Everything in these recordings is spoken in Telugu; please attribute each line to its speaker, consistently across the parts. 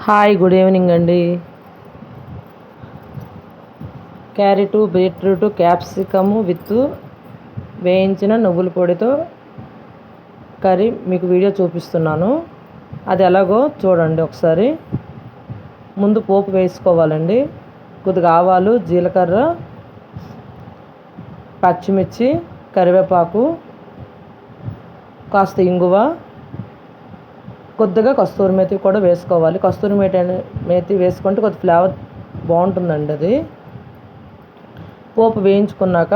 Speaker 1: హాయ్ గుడ్ ఈవినింగ్ అండి. క్యారెట్, బీట్రూట్, క్యాప్సికము విత్ వేయించిన నువ్వుల పొడితో కర్రీ మీకు వీడియో చూపిస్తున్నాను. అది ఎలాగో చూడండి ఒకసారి. ముందు పోపు వేసుకోవాలండి. కొద్దిగా ఆవాలు, జీలకర్ర, పచ్చిమిర్చి, కరివేపాకు, కాస్త ఇంగువ, కొద్దిగా కస్తూరి మేతి కూడా వేసుకోవాలి. కస్తూరి మేతి వేసుకుంటే కొద్ది ఫ్లేవర్ బాగుంటుందండి. అది పోపు వేయించుకున్నాక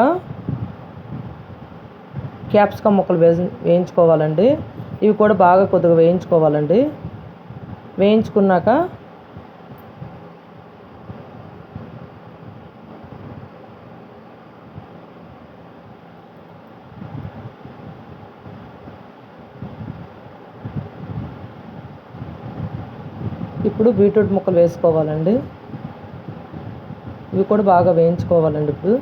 Speaker 1: క్యాప్సికమ్ ముక్కలు వేయించుకోవాలండి. ఇవి కూడా బాగా కొద్దిగా వేయించుకోవాలండి. వేయించుకున్నాక ఇప్పుడు బీట్రూట్ ముక్కలు వేసుకోవాలండి. ఇవి కూడా బాగా వేయించుకోవాలండి.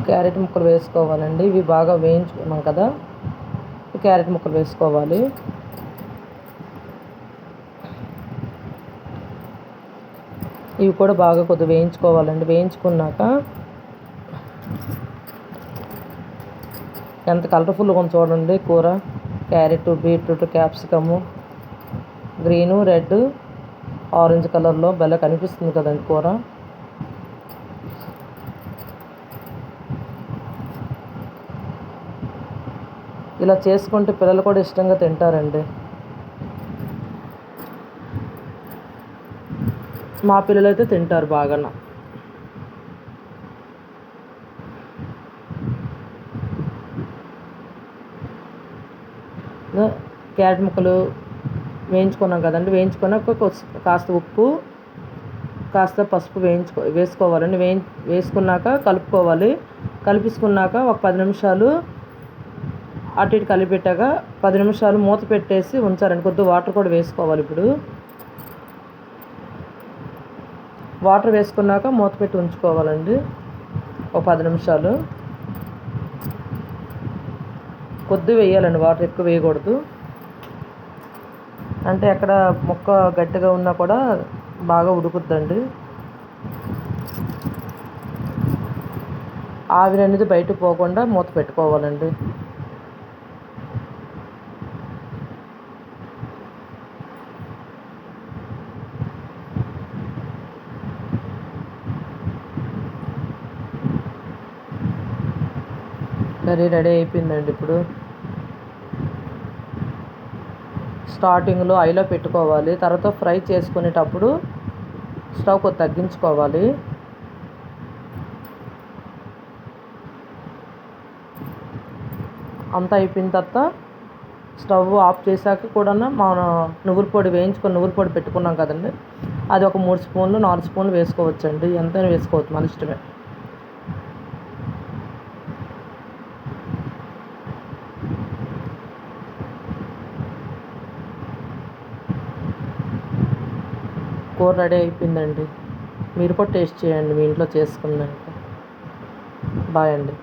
Speaker 1: క్యారెట్ ముక్కలు వేసుకోవాలండి. ఇవి బాగా వేయించుకున్నాం కదా, క్యారెట్ ముక్కలు వేసుకోవాలి. ఇవి కూడా బాగా కొద్దిగా వేయించుకోవాలండి. వేయించుకున్నాక ఎంత కలర్ఫుల్గా ఉంది చూడండి కూర. Carrot, beetroot, capsicum green, red, orange కలర్లో భలే కనిపిస్తుంది కదండి కూర. ఇలా చేసుకుంటే పిల్లలు కూడా ఇష్టంగా తింటారండి. మా పిల్లలు అయితే తింటారు బాగా. క్యారెట్ ముక్కలు వేయించుకున్నాం కదండి. వేయించుకున్నాక కాస్త ఉప్పు, కాస్త పసుపు వేసుకోవాలండి. వేసుకున్నాక కలుపుకోవాలి. కలిపించుకున్నాక ఒక 10 నిమిషాలు అటు ఇటు కలిపెట్టాక 10 నిమిషాలు మూత పెట్టేసి ఉంచాలండి. కొద్దిగా వాటర్ కూడా వేసుకోవాలి. ఇప్పుడు వాటర్ వేసుకున్నాక మూత పెట్టి ఉంచుకోవాలండి ఒక 10 నిమిషాలు. కొద్దిగా వేయాలండి, వాటర్ ఎక్కువ వేయకూడదు. అంటే ఎక్కడ ముక్క గట్టిగా ఉన్నా కూడా బాగా ఉడుకుద్దండి. ఆవిరి అనేది బయటకు పోకుండా మూత పెట్టుకోవాలండి. కర్రీ రెడీ అయిపోయిందండి. ఇప్పుడు స్టార్టింగ్లో ఐలో పెట్టుకోవాలి. తర్వాత ఫ్రై చేసుకునేటప్పుడు స్టవ్ కొద్ది తగ్గించుకోవాలి. అంతా అయిపోయిన తర్వాత స్టవ్ ఆఫ్ చేశాక కూడా మన నువ్వుల పొడి వేయించుకొని నువ్వుల పొడి పెట్టుకున్నాం కదండి, అది ఒక 3 స్పూన్లు 4 స్పూన్లు వేసుకోవచ్చండి. ఎంతైనా వేసుకోవచ్చు, మన ఇష్టమే. కూర రెడీ అయిపోయిందండి. మీరు కూడా టేస్ట్ చేయండి మీ ఇంట్లో చేసుకున్నాక. బాయ్ అండి.